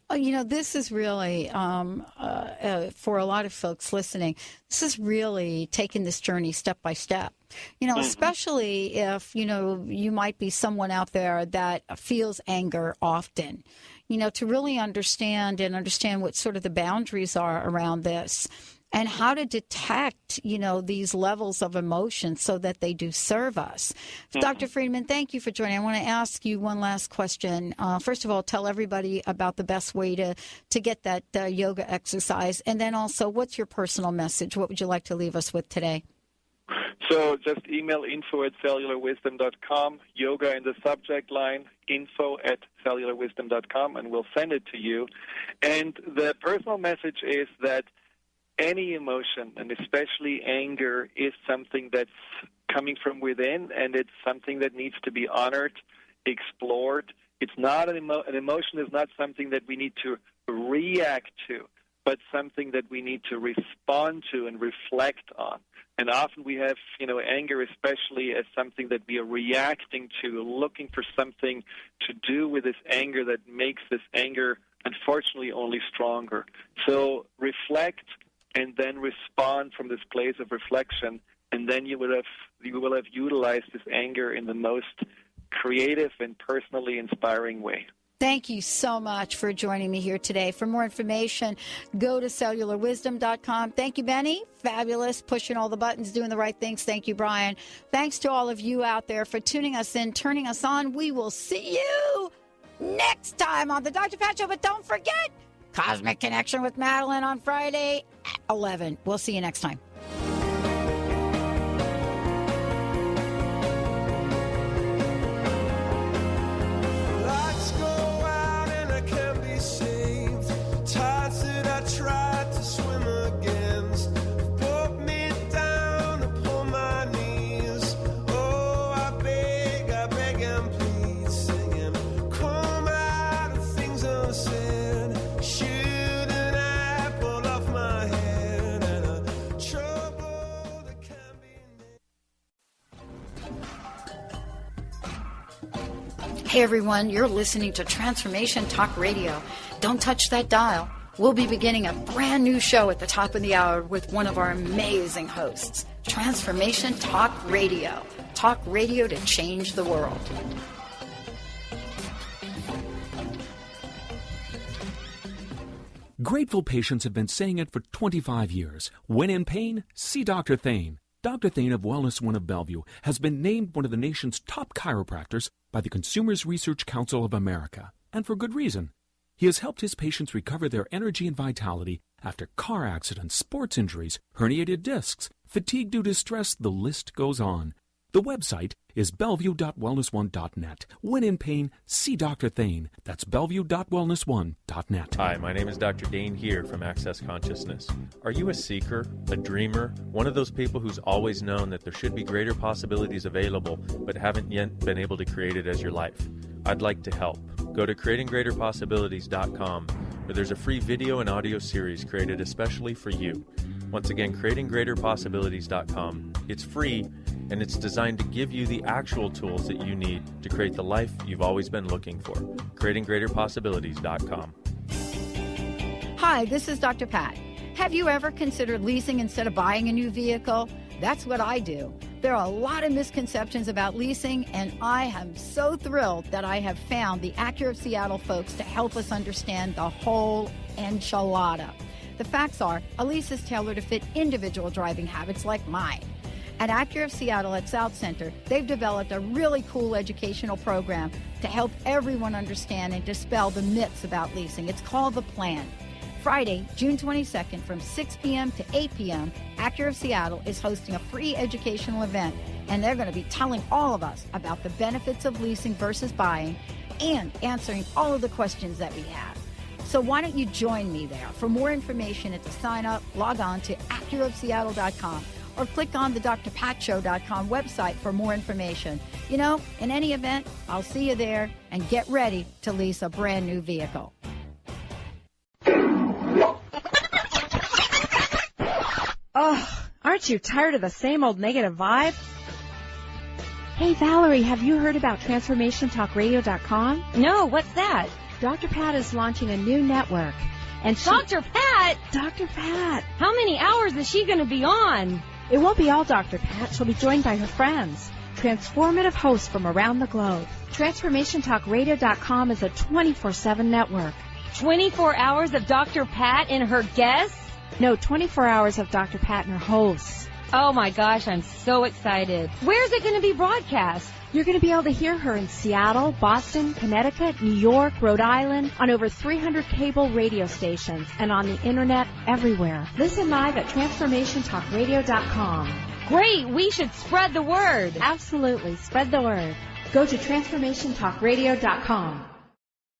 This is really, for a lot of folks listening, this is really taking this journey step by step. Especially if, you might be someone out there that feels anger often, to really understand what sort of the boundaries are around this. And how to detect, these levels of emotion so that they do serve us. Mm-hmm. Dr. Friedemann, thank you for joining. I want to ask you one last question. First of all, tell everybody about the best way to get that yoga exercise. And then also, what's your personal message? What would you like to leave us with today? So just email info@cellularwisdom.com, yoga in the subject line, info@cellularwisdom.com, and we'll send it to you. And the personal message is that any emotion, and especially anger, is something that's coming from within, and it's something that needs to be honored, explored. It's not an emotion is not something that we need to react to, but something that we need to respond to and reflect on. And often we have, anger especially as something that we are reacting to, looking for something to do with this anger that makes this anger, unfortunately, only stronger. So reflect and then respond from this place of reflection, and then you will have utilized this anger in the most creative and personally inspiring way. Thank you so much for joining me here today. For more information, go to cellularwisdom.com. Thank you, Benny. Fabulous. Pushing all the buttons, doing the right things. Thank you, Brian. Thanks to all of you out there for tuning us in, turning us on. We will see you next time on the Dr. Pat Show. But don't forget, Cosmic Connection with Madeline on Friday at 11. We'll see you next time. Tried to swim against, put me down upon my knees. Oh, I beg and plead, singing, come out of things unsaid. Shoot an apple off my head, and a trouble that can be. Hey everyone, you're listening to Transformation Talk Radio. Don't touch that dial. We'll be beginning a brand new show at the top of the hour with one of our amazing hosts. Transformation Talk Radio. Talk radio to change the world. Grateful patients have been saying it for 25 years. When in pain, see Dr. Thane. Dr. Thane of Wellness One of Bellevue has been named one of the nation's top chiropractors by the Consumers Research Council of America, and for good reason. He has helped his patients recover their energy and vitality after car accidents, sports injuries, herniated discs, fatigue due to stress, the list goes on. The website is bellevue.wellness1.net. When in pain, see Dr. Thane. That's bellevue.wellness1.net. Hi, my name is Dr. Dane here from Access Consciousness. Are you a seeker, a dreamer, one of those people who's always known that there should be greater possibilities available but haven't yet been able to create it as your life? I'd like to help. Go to creatinggreaterpossibilities.com, where there's a free video and audio series created especially for you. Once again, creatinggreaterpossibilities.com. It's free, and it's designed to give you the actual tools that you need to create the life you've always been looking for. creatinggreaterpossibilities.com. Hi, this is Dr. Pat. Have you ever considered leasing instead of buying a new vehicle? That's what I do. There are a lot of misconceptions about leasing, and I am so thrilled that I have found the Acura of Seattle folks to help us understand the whole enchilada. The facts are, a lease is tailored to fit individual driving habits like mine. At Acura of Seattle at South Center, they've developed a really cool educational program to help everyone understand and dispel the myths about leasing. It's called The Plan. Friday, June 22nd from 6 p.m. to 8 p.m., Acura of Seattle is hosting a free educational event, and they're going to be telling all of us about the benefits of leasing versus buying and answering all of the questions that we have. So why don't you join me there? For more information and to sign up, log on to AcuraofSeattle.com or click on the drpatshow.com website for more information. You know, in any event, I'll see you there, and get ready to lease a brand new vehicle. Oh, aren't you tired of the same old negative vibe? Hey, Valerie, have you heard about TransformationTalkRadio.com? No, what's that? Dr. Pat is launching a new network. And Dr. Pat? Dr. Pat. How many hours is she going to be on? It won't be all Dr. Pat. She'll be joined by her friends, transformative hosts from around the globe. TransformationTalkRadio.com is a 24/7 network. 24 hours of Dr. Pat and her guests? No, 24 hours of Dr. Pat and her hosts. Oh my gosh, I'm so excited. Where's it going to be broadcast? You're going to be able to hear her in Seattle, Boston, Connecticut, New York, Rhode Island, on over 300 cable radio stations, and on the internet everywhere. Listen live at TransformationTalkRadio.com. Great, we should spread the word. Absolutely, spread the word. Go to TransformationTalkRadio.com.